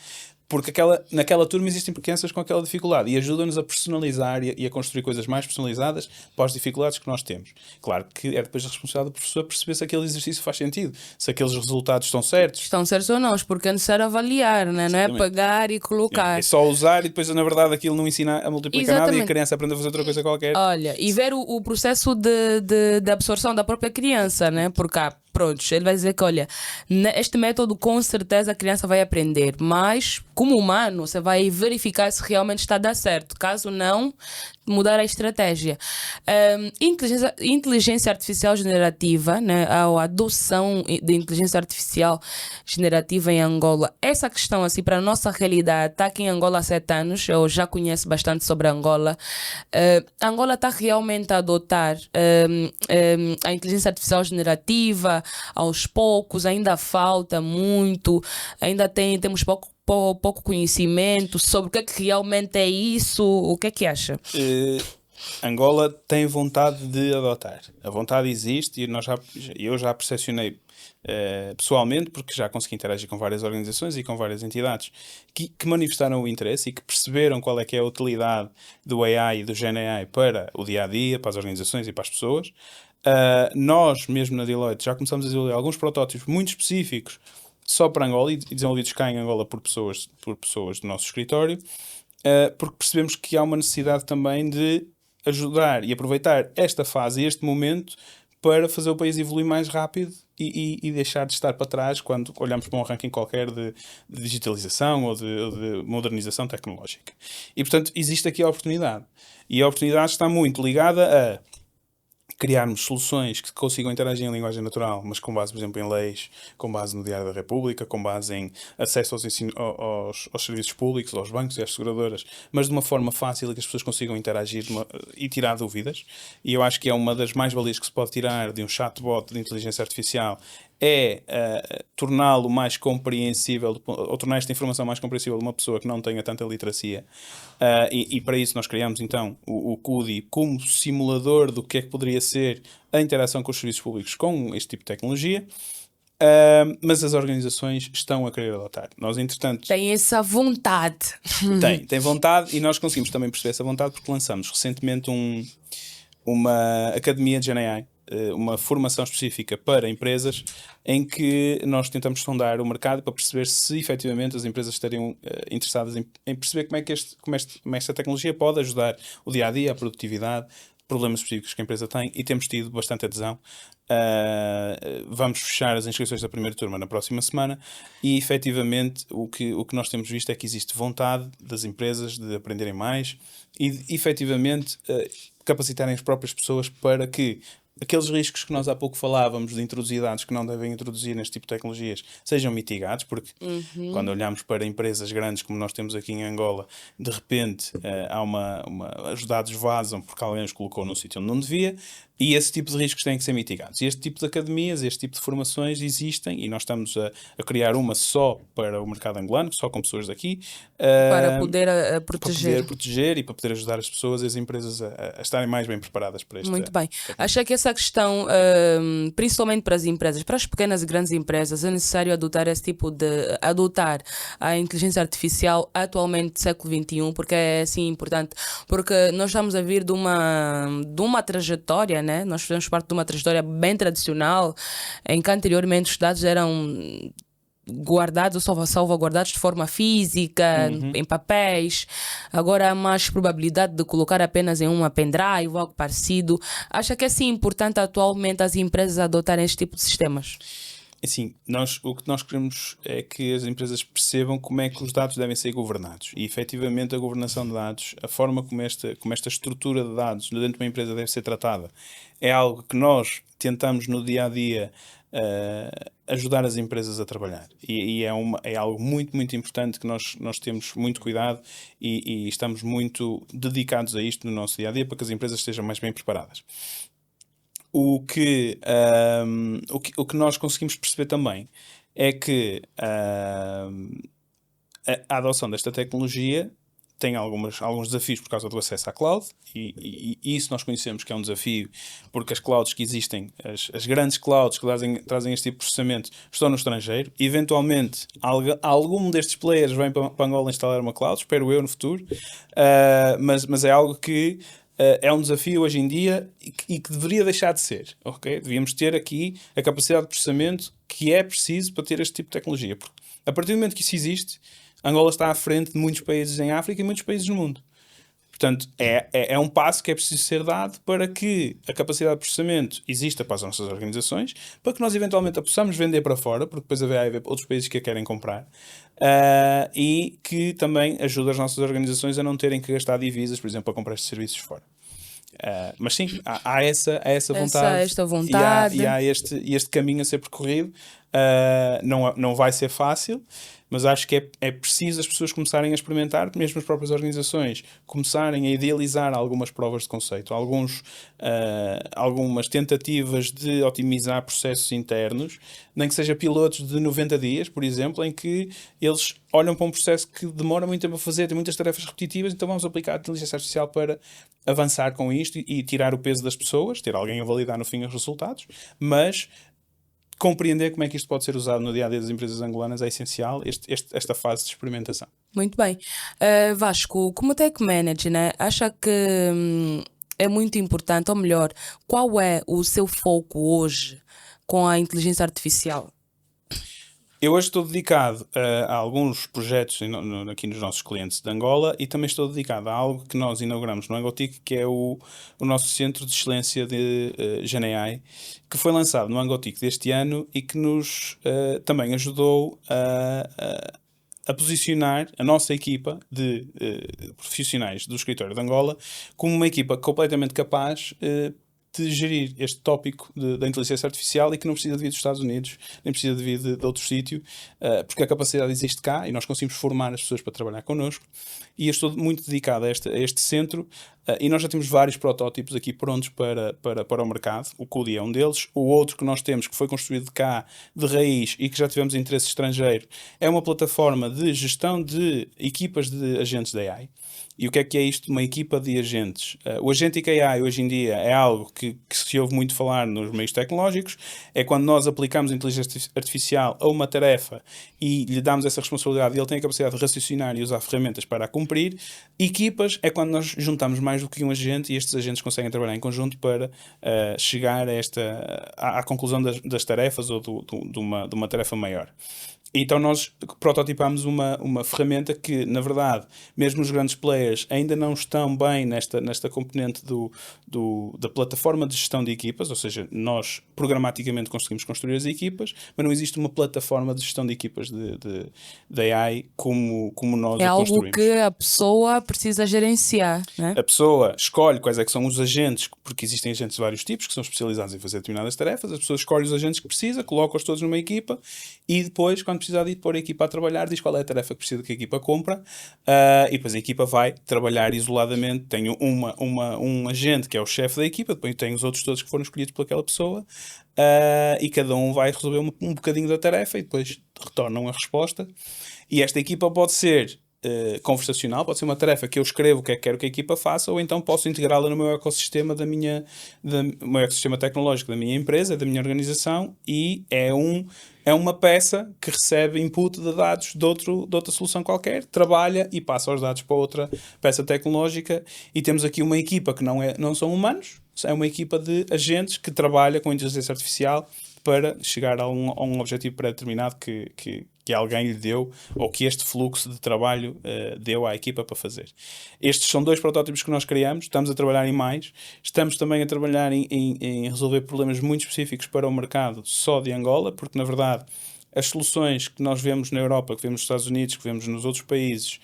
Porque naquela turma existem crianças com aquela dificuldade e ajuda-nos a personalizar e a construir coisas mais personalizadas para as dificuldades que nós temos. Claro que é depois a responsabilidade do professor perceber se aquele exercício faz sentido, se aqueles resultados estão certos. Estão certos ou não, porque é necessário avaliar, né? Não é pegar e colocar. É só usar e depois, na verdade, aquilo não ensina a multiplicar nada e a criança aprende a fazer outra coisa qualquer. Olha, e ver o processo de absorção da própria criança, né? Porque pronto, ele vai dizer que, olha, este método com certeza a criança vai aprender, mas como humano você vai verificar se realmente está a dar certo. Caso não, mudar a estratégia. Inteligência artificial generativa, né? A adoção de inteligência artificial generativa em Angola. Essa questão, assim, para a nossa realidade, está aqui em Angola há 7 anos, eu já conheço bastante sobre Angola. Angola está realmente a adotar a inteligência artificial generativa aos poucos, ainda falta muito, ainda temos pouco conhecimento sobre o que é que realmente é isso. O que é que acha? Angola tem vontade de adotar. A vontade existe e eu já percepcionei pessoalmente, porque já consegui interagir com várias organizações e com várias entidades que manifestaram o interesse e que perceberam qual é que é a utilidade do AI e do Gen AI para o dia-a-dia, para as organizações e para as pessoas. Nós, mesmo na Deloitte, já começamos a desenvolver alguns protótipos muito específicos só para Angola e desenvolvidos cá em Angola por pessoas do nosso escritório, porque percebemos que há uma necessidade também de ajudar e aproveitar esta fase e este momento para fazer o país evoluir mais rápido e deixar de estar para trás quando olhamos para um ranking qualquer de digitalização ou de modernização tecnológica. E, portanto, existe aqui a oportunidade. E a oportunidade está muito ligada a criarmos soluções que consigam interagir em linguagem natural, mas com base, por exemplo, em leis, com base no Diário da República, com base em acesso aos serviços públicos, aos bancos e às seguradoras, mas de uma forma fácil e que as pessoas consigam interagir e tirar dúvidas. E eu acho que é uma das mais-valias que se pode tirar de um chatbot de inteligência artificial torná-lo mais compreensível, ou tornar esta informação mais compreensível de uma pessoa que não tenha tanta literacia. E para isso nós criamos então o CUDI como simulador do que é que poderia ser a interação com os serviços públicos com este tipo de tecnologia. Mas as organizações estão a querer adotar. Nós, entretanto... Tem essa vontade. Tem vontade e nós conseguimos também perceber essa vontade porque lançamos recentemente uma academia de Gen AI, uma formação específica para empresas em que nós tentamos sondar o mercado para perceber se efetivamente as empresas estariam interessadas em perceber como esta tecnologia pode ajudar o dia-a-dia, a produtividade, problemas específicos que a empresa tem, e temos tido bastante adesão. Vamos fechar as inscrições da primeira turma na próxima semana e efetivamente o que nós temos visto é que existe vontade das empresas de aprenderem mais e de, efetivamente capacitarem as próprias pessoas para que aqueles riscos que nós há pouco falávamos de introduzir dados que não devem introduzir neste tipo de tecnologias sejam mitigados, porque quando olhamos para empresas grandes como nós temos aqui em Angola, de repente os dados vazam porque alguém os colocou num sítio onde não devia, e esse tipo de riscos têm que ser mitigados. E este tipo de academias, este tipo de formações existem e nós estamos a criar uma só para o mercado angolano, só com pessoas daqui. Para poder proteger. Para poder proteger e para poder ajudar as pessoas e as empresas a estarem mais bem preparadas para isto. Muito bem. Acho que essa questão, principalmente para as empresas, para as pequenas e grandes empresas, é necessário adotar a inteligência artificial atualmente, século XXI, porque é assim importante, porque nós estamos a vir de uma trajetória, né? Nós fazemos parte de uma trajetória bem tradicional, em que anteriormente os dados eram guardados ou salvaguardados de forma física, em papéis. Agora há mais probabilidade de colocar apenas em uma pendrive ou algo parecido. Acha que é assim importante atualmente as empresas adotarem este tipo de sistemas? Assim, o que nós queremos é que as empresas percebam como é que os dados devem ser governados. E, efetivamente, a governação de dados, a forma como esta estrutura de dados dentro de uma empresa deve ser tratada, é algo que nós tentamos no dia a dia ajudar as empresas a trabalhar. E é algo muito, muito importante que nós temos muito cuidado e estamos muito dedicados a isto no nosso dia a dia para que as empresas estejam mais bem preparadas. O que nós conseguimos perceber também é que a adoção desta tecnologia tem alguns desafios por causa do acesso à cloud, e isso nós conhecemos que é um desafio, porque as clouds que existem, as grandes clouds que trazem este tipo de processamento, estão no estrangeiro. Eventualmente, algum destes players vem para Angola instalar uma cloud, espero eu, no futuro, mas é algo que é um desafio hoje em dia e que deveria deixar de ser, ok? Devíamos ter aqui a capacidade de processamento que é preciso para ter este tipo de tecnologia, porque a partir do momento que isso existe, Angola está à frente de muitos países em África e muitos países no mundo. Portanto, é um passo que é preciso ser dado para que a capacidade de processamento exista para as nossas organizações, para que nós eventualmente a possamos vender para fora, porque depois vai haver outros países que a querem comprar, e que também ajuda as nossas organizações a não terem que gastar divisas, por exemplo, para comprar estes serviços fora. Mas sim, há essa vontade, Esta vontade. e há este caminho a ser percorrido. Não vai ser fácil, mas acho que é preciso as pessoas começarem a experimentar, mesmo as próprias organizações começarem a idealizar algumas provas de conceito, algumas tentativas de otimizar processos internos, nem que seja pilotos de 90 dias, por exemplo, em que eles olham para um processo que demora muito tempo a fazer, tem muitas tarefas repetitivas, então vamos aplicar a inteligência artificial para avançar com isto e tirar o peso das pessoas, ter alguém a validar no fim os resultados, mas compreender como é que isto pode ser usado no dia-a-dia das empresas angolanas é essencial, esta fase de experimentação. Muito bem. Vasco, como tech manager, né, acha que é muito importante, ou melhor, qual é o seu foco hoje com a inteligência artificial? Eu hoje estou dedicado a alguns projetos aqui nos nossos clientes de Angola, e também estou dedicado a algo que nós inauguramos no Angotic, que é o nosso Centro de Excelência de GenAI, que foi lançado no Angotic deste ano e que nos também ajudou a posicionar a nossa equipa de profissionais do escritório de Angola como uma equipa completamente capaz de gerir este tópico da inteligência artificial, e que não precisa de vir dos Estados Unidos, nem precisa de vir de outro sítio, porque a capacidade existe cá e nós conseguimos formar as pessoas para trabalhar connosco. E eu estou muito dedicado a este centro, e nós já temos vários protótipos aqui prontos para o mercado. O Cudi é um deles. O outro que nós temos, que foi construído cá de raiz e que já tivemos interesse estrangeiro, é uma plataforma de gestão de equipas de agentes de AI. E o que é isto? Uma equipa de agentes. O Agentic AI hoje em dia é algo que se ouve muito falar nos meios tecnológicos. É quando nós aplicamos a inteligência artificial a uma tarefa e lhe damos essa responsabilidade e ele tem a capacidade de raciocinar e usar ferramentas para a cumprir. Equipas é quando nós juntamos mais do que um agente e estes agentes conseguem trabalhar em conjunto para chegar à conclusão das tarefas ou de uma tarefa maior. Então nós prototipámos uma ferramenta que, na verdade, mesmo os grandes players ainda não estão bem nesta componente da plataforma de gestão de equipas, ou seja, nós programaticamente conseguimos construir as equipas, mas não existe uma plataforma de gestão de equipas de AI como nós a construímos. É algo que a pessoa precisa gerenciar, né? A pessoa escolhe quais é que são os agentes, porque existem agentes de vários tipos que são especializados em fazer determinadas tarefas. A pessoa escolhe os agentes que precisa, coloca-os todos numa equipa e depois, quando precisar de pôr a equipa a trabalhar, diz qual é a tarefa que precisa que a equipa compra, e depois a equipa vai trabalhar isoladamente. Tem um agente que é o chefe da equipa, depois tem os outros todos que foram escolhidos por aquela pessoa, e cada um vai resolver um bocadinho da tarefa e depois retornam a resposta. E esta equipa pode ser conversacional, pode ser uma tarefa que eu escrevo o que é que quero que a equipa faça, ou então posso integrá-la no meu ecossistema meu ecossistema tecnológico da minha empresa, da minha organização, e é uma peça que recebe input de dados de outra solução qualquer, trabalha e passa os dados para outra peça tecnológica, e temos aqui uma equipa que não são humanos, é uma equipa de agentes que trabalha com inteligência artificial para chegar a um objetivo pré-determinado que que alguém lhe deu ou que este fluxo de trabalho deu à equipa para fazer. Estes são 2 protótipos que nós criamos, estamos a trabalhar em mais, estamos também a trabalhar em resolver problemas muito específicos para o mercado só de Angola, porque na verdade as soluções que nós vemos na Europa, que vemos nos Estados Unidos, que vemos nos outros países,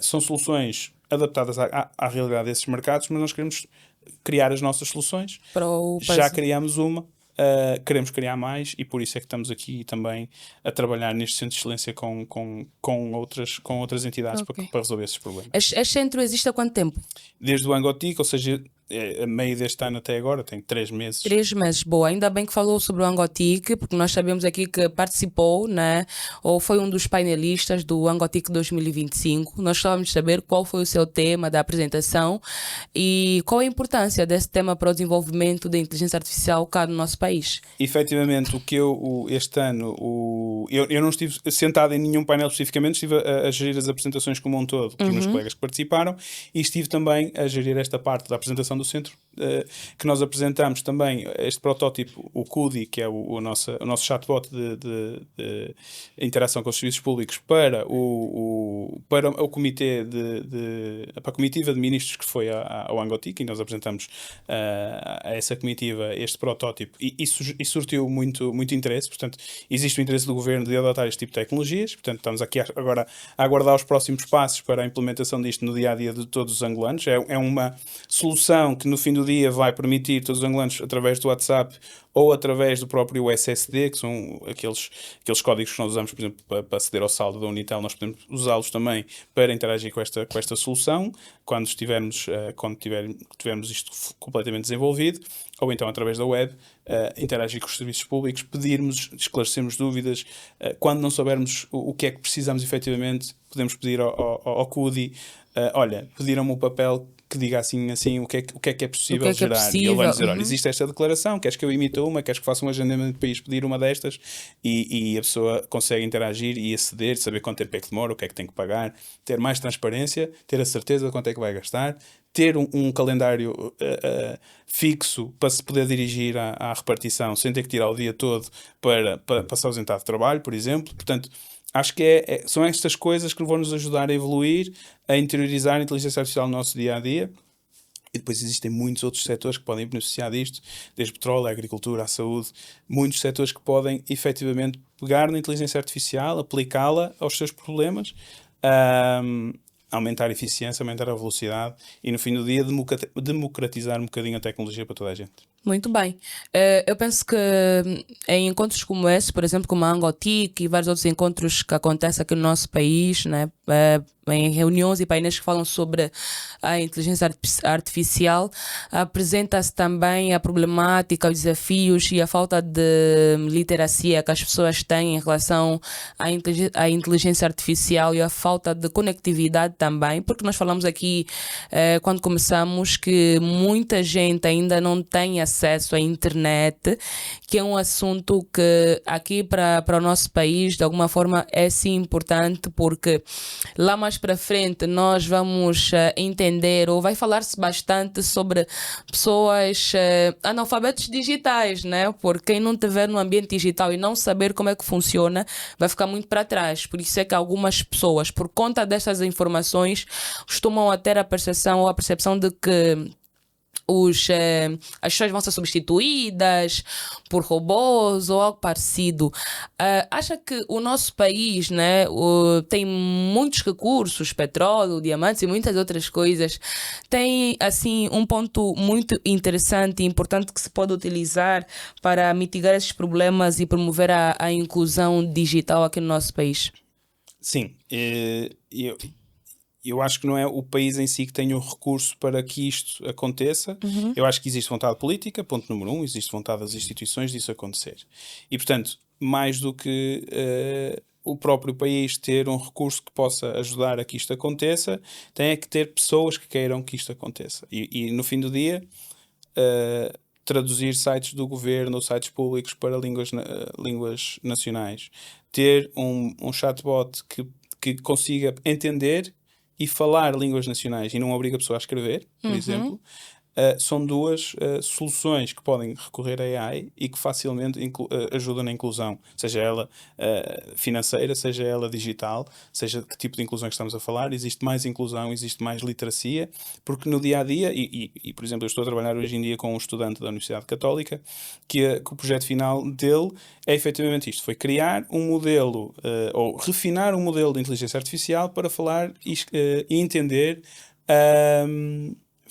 são soluções adaptadas à realidade desses mercados, mas nós queremos criar as nossas soluções. Já criamos uma, queremos criar mais e por isso é que estamos aqui também a trabalhar neste centro de excelência com outras entidades para resolver esses problemas. Este centro existe há quanto tempo? Desde o Angotic, ou seja, a meio deste ano até agora, tem 3 meses. 3 meses, boa. Ainda bem que falou sobre o Angotic, porque nós sabemos aqui que participou, né? Ou foi um dos painelistas do Angotic 2025. Nós gostávamos de saber qual foi o seu tema da apresentação e qual a importância desse tema para o desenvolvimento da inteligência artificial cá no nosso país. Efetivamente, este ano, eu não estive sentado em nenhum painel especificamente, estive a gerir as apresentações como um todo, que nos colegas que participaram, e estive também a gerir esta parte da apresentação do centro, que nós apresentamos também este protótipo, o CUDI, que é o nosso chatbot de interação com os serviços públicos para o comitê para a comitiva de ministros que foi ao Angotic, e nós apresentamos a essa comitiva este protótipo e surtiu muito, muito interesse. Portanto, existe o interesse do governo de adotar este tipo de tecnologias. Portanto, estamos aqui agora a aguardar os próximos passos para a implementação disto no dia-a-dia de todos os angolanos. É uma solução que no fim do dia vai permitir todos os angolanos, através do WhatsApp ou através do próprio SSD, que são aqueles códigos que nós usamos, por exemplo, para aceder ao saldo da Unitel, nós podemos usá-los também para interagir com esta solução, quando tivermos isto completamente desenvolvido, ou então através da web, interagir com os serviços públicos, esclarecermos dúvidas. Quando não soubermos o que é que precisamos efetivamente, podemos pedir ao CUDI, olha, pediram-me o papel que diga assim o que é que é possível gerar. E ele vai dizer, olha, existe esta declaração, queres que eu imite uma, queres que faça um agendamento para ir pedir uma destas, e a pessoa consegue interagir e aceder, saber quanto tempo é que demora, o que é que tem que pagar, ter mais transparência, ter a certeza de quanto é que vai gastar, ter um calendário fixo para se poder dirigir à repartição sem ter que tirar o dia todo para se ausentar de trabalho, por exemplo. Portanto, acho que são estas coisas que vão nos ajudar a evoluir, a interiorizar a inteligência artificial no nosso dia-a-dia. E depois existem muitos outros setores que podem beneficiar disto, desde petróleo, a agricultura, a saúde, muitos setores que podem efetivamente pegar na inteligência artificial, aplicá-la aos seus problemas, aumentar a eficiência, aumentar a velocidade e no fim do dia democratizar um bocadinho a tecnologia para toda a gente. Muito bem. Eu penso que em encontros como esse, por exemplo, como a Angotic e vários outros encontros que acontecem aqui no nosso país, né, em reuniões e painéis que falam sobre a inteligência artificial, apresenta-se também a problemática, os desafios e a falta de literacia que as pessoas têm em relação à inteligência artificial e a falta de conectividade também, porque nós falamos aqui, quando começamos, que muita gente ainda não tem acesso à internet, que é um assunto que aqui para o nosso país, de alguma forma, é sim importante, porque lá mais para frente nós vamos entender, ou vai falar-se bastante sobre pessoas analfabetos digitais, né? Porque quem não estiver no ambiente digital e não saber como é que funciona, vai ficar muito para trás. Por isso é que algumas pessoas, por conta dessas informações, costumam ter a percepção de que as pessoas vão ser substituídas por robôs ou algo parecido. Acha que o nosso país, né, tem muitos recursos, petróleo, diamantes e muitas outras coisas, tem assim um ponto muito interessante e importante que se pode utilizar para mitigar esses problemas e promover a inclusão digital aqui no nosso país? Sim, eu acho que não é o país em si que tem o recurso para que isto aconteça. Eu acho que existe vontade política, ponto número 1, existe vontade das instituições disso acontecer. E, portanto, mais do que o próprio país ter um recurso que possa ajudar a que isto aconteça, tem que ter pessoas que queiram que isto aconteça. E no fim do dia, traduzir sites do governo ou sites públicos para línguas nacionais. Ter um chatbot que consiga entender e falar línguas nacionais e não obriga a pessoa a escrever, por exemplo, são duas soluções que podem recorrer à AI e que facilmente ajudam na inclusão, seja ela financeira, seja ela digital, seja que tipo de inclusão que estamos a falar. Existe mais inclusão, existe mais literacia, porque no dia a dia, por exemplo, eu estou a trabalhar hoje em dia com um estudante da Universidade Católica que o projeto final dele é efetivamente isto: foi criar um modelo ou refinar um modelo de inteligência artificial para falar e entender.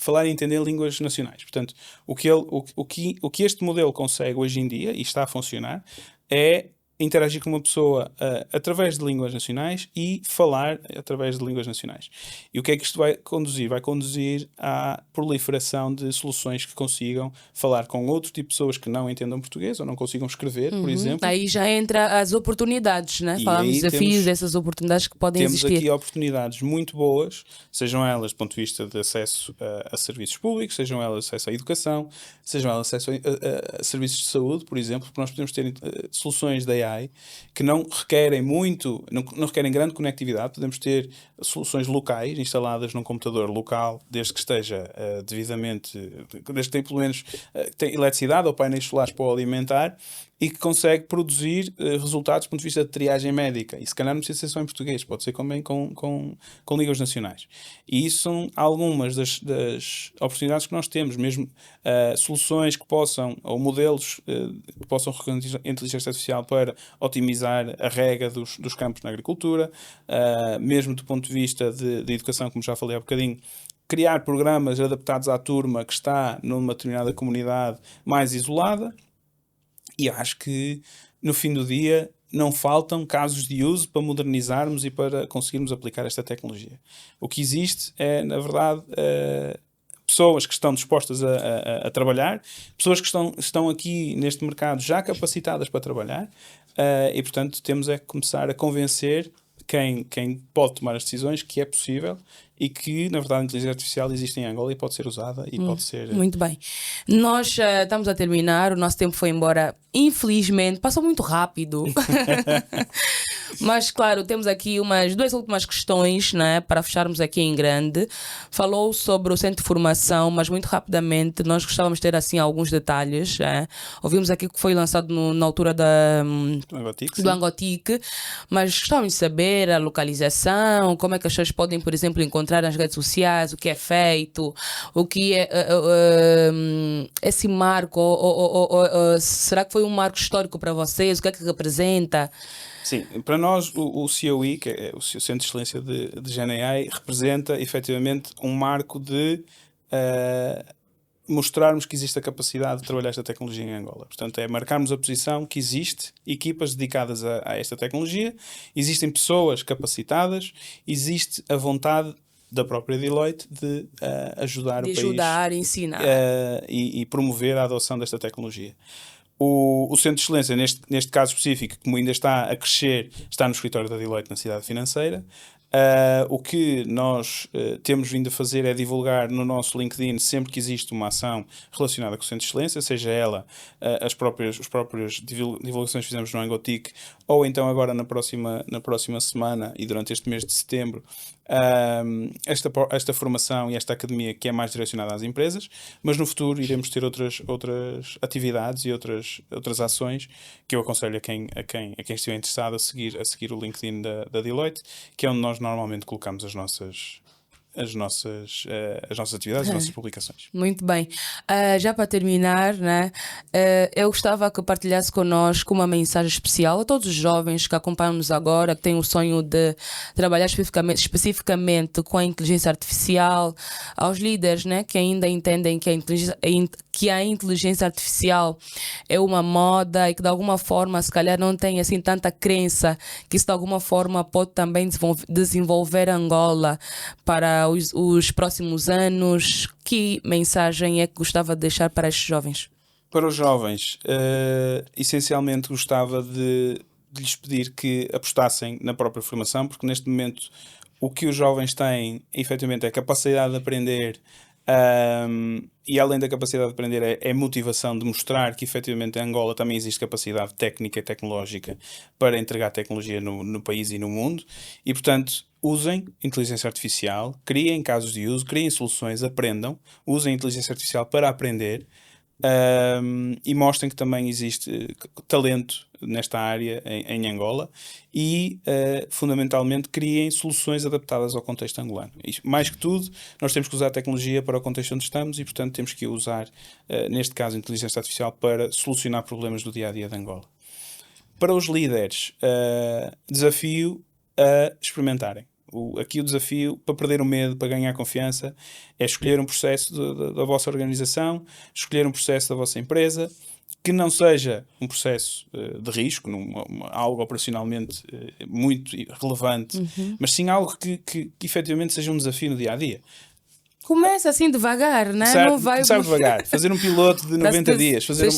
Falar e entender línguas nacionais. Portanto, o que este modelo consegue hoje em dia, e está a funcionar, é interagir com uma pessoa através de línguas nacionais e falar através de línguas nacionais. E o que é que isto vai conduzir? Vai conduzir à proliferação de soluções que consigam falar com outro tipo de pessoas que não entendam português ou não consigam escrever, por exemplo. Aí já entra as oportunidades, né? E Falamos aí de desafios, essas oportunidades que podem temos existir. aqui oportunidades muito boas, sejam elas do ponto de vista de acesso a serviços públicos, sejam elas acesso à educação, sejam elas acesso a serviços de saúde, por exemplo, porque nós podemos ter soluções da AI que não requerem não requerem grande conectividade. Podemos ter soluções locais, instaladas num computador local, desde que esteja devidamente, desde que tenha pelo menos tem eletricidade ou painéis solares para o alimentar, e que consegue produzir resultados do ponto de vista de triagem médica. E se calhar não precisa ser só em português, pode ser também com línguas nacionais. E isso são algumas das oportunidades que nós temos, mesmo soluções que possam, ou modelos que possam reconhecer a inteligência artificial para otimizar a rega dos campos na agricultura, mesmo do ponto de vista de educação, como já falei há bocadinho, criar programas adaptados à turma que está numa determinada comunidade mais isolada. E eu acho que, no fim do dia, não faltam casos de uso para modernizarmos e para conseguirmos aplicar esta tecnologia. O que existe é, na verdade, pessoas que estão dispostas a trabalhar, pessoas que estão aqui neste mercado já capacitadas para trabalhar, e, portanto, temos é que começar a convencer quem pode tomar as decisões que é possível e que, na verdade, a inteligência artificial existe em Angola e pode ser usada e pode ser... Muito bem. Nós estamos a terminar, o nosso tempo foi embora, infelizmente, passou muito rápido. Mas, claro, temos aqui umas duas últimas questões, né, para fecharmos aqui em grande. Falou sobre o centro de formação, mas muito rapidamente nós gostávamos de ter assim alguns detalhes. Ouvimos aqui que foi lançado na altura do Angotique, mas gostávamos de saber a localização, como é que as pessoas podem, por exemplo, encontrar nas redes sociais, o que é feito, o que é esse marco, será que foi um marco histórico para vocês, o que é que representa? Sim, para nós o COE, que é o Centro de Excelência de GenAI, representa efetivamente um marco de mostrarmos que existe a capacidade de trabalhar esta tecnologia em Angola. Portanto, é marcarmos a posição que existe equipas dedicadas a esta tecnologia, existem pessoas capacitadas, existe a vontade da própria Deloitte de ajudar o país ensinar e promover a adoção desta tecnologia. O Centro de Excelência, neste caso específico, como ainda está a crescer, está no escritório da Deloitte na cidade financeira. O que nós temos vindo a fazer é divulgar no nosso LinkedIn sempre que existe uma ação relacionada com o Centro de Excelência, seja ela as próprias divulgações que fizemos no Angotique, ou então agora na próxima semana e durante este mês de setembro, esta formação e esta academia que é mais direcionada às empresas, mas no futuro iremos ter outras atividades e outras ações que eu aconselho a quem estiver interessado a seguir o LinkedIn da Deloitte, que é onde nós normalmente colocamos as nossas atividades, as nossas publicações. Muito bem. Já para terminar, né, eu gostava que partilhasse connosco uma mensagem especial a todos os jovens que acompanham-nos agora, que têm o sonho de trabalhar especificamente com a inteligência artificial, aos líderes, né, que ainda entendem que a inteligência artificial é uma moda e que de alguma forma se calhar não tem assim tanta crença que isso de alguma forma pode também desenvolver Angola para os próximos anos. Que mensagem é que gostava de deixar para estes jovens? Para os jovens, essencialmente gostava de lhes pedir que apostassem na própria formação, porque neste momento o que os jovens têm, efetivamente, é a capacidade de aprender E além da capacidade de aprender, é motivação de mostrar que efetivamente em Angola também existe capacidade técnica e tecnológica para entregar tecnologia no país e no mundo. E, portanto, usem inteligência artificial, criem casos de uso, criem soluções, aprendam, usem inteligência artificial para aprender. E mostrem que também existe talento nesta área em Angola e, fundamentalmente, criem soluções adaptadas ao contexto angolano. E, mais que tudo, nós temos que usar a tecnologia para o contexto onde estamos e, portanto, temos que usar, neste caso, a inteligência artificial para solucionar problemas do dia-a-dia de Angola. Para os líderes, desafio a experimentarem. Aqui o desafio para perder o medo, para ganhar confiança, é escolher um processo da vossa organização, escolher um processo da vossa empresa, que não seja um processo de risco, algo operacionalmente muito relevante, mas sim algo que efetivamente seja um desafio no dia-a-dia. Começa assim devagar, né? Começar, Não vai... começar devagar, fazer um piloto de 90 dias, fazer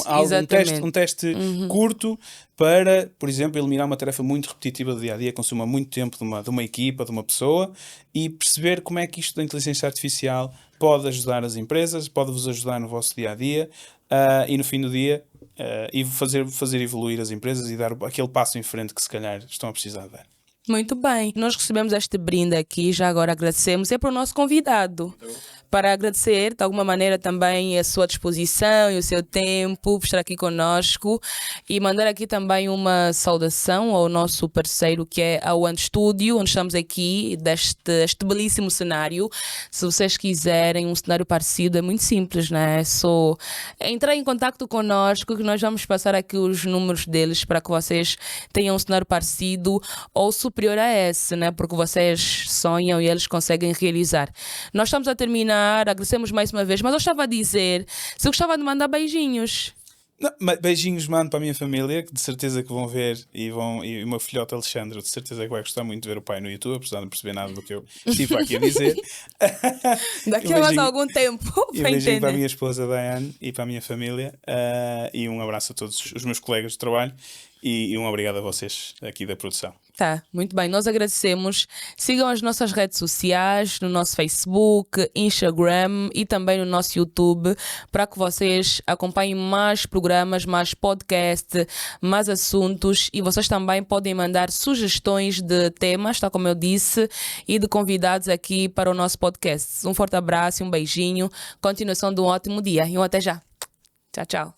um teste curto para, por exemplo, eliminar uma tarefa muito repetitiva do dia-a-dia, consuma muito tempo de uma equipa, de uma pessoa, e perceber como é que isto da inteligência artificial pode ajudar as empresas, pode-vos ajudar no vosso dia-a-dia, e no fim do dia, e fazer evoluir as empresas e dar aquele passo em frente que se calhar estão a precisar de dar. Muito bem, nós recebemos este brinde aqui, já agora agradecemos, é para o nosso convidado, para agradecer de alguma maneira também a sua disposição e o seu tempo por estar aqui conosco e mandar aqui também uma saudação ao nosso parceiro que é a One Studio, onde estamos aqui, deste belíssimo cenário. Se vocês quiserem um cenário parecido, é muito simples, né? É só entrar em contato conosco que nós vamos passar aqui os números deles para que vocês tenham um cenário parecido ou superior a esse, né? Porque vocês sonham e eles conseguem realizar. Nós estamos a terminar, agradecemos mais uma vez, mas eu estava a dizer, se eu gostava de mandar beijinhos. Não, beijinhos mando para a minha família, que de certeza que vão ver, e o meu filhote Alexandre, de certeza que vai gostar muito de ver o pai no YouTube, apesar de não perceber nada do que eu estive aqui a dizer. Daqui a mais algum tempo, e um beijinho para a minha esposa Diane e para a minha família, e um abraço a todos os meus colegas de trabalho, e um obrigado a vocês aqui da produção. Tá, muito bem, nós agradecemos. Sigam as nossas redes sociais, no nosso Facebook, Instagram e também no nosso YouTube, para que vocês acompanhem mais programas, mais podcasts, mais assuntos, e vocês também podem mandar sugestões de temas, tá, como eu disse, e de convidados aqui para o nosso podcast. Um forte abraço, um beijinho, continuação de um ótimo dia e até já. Tchau, tchau.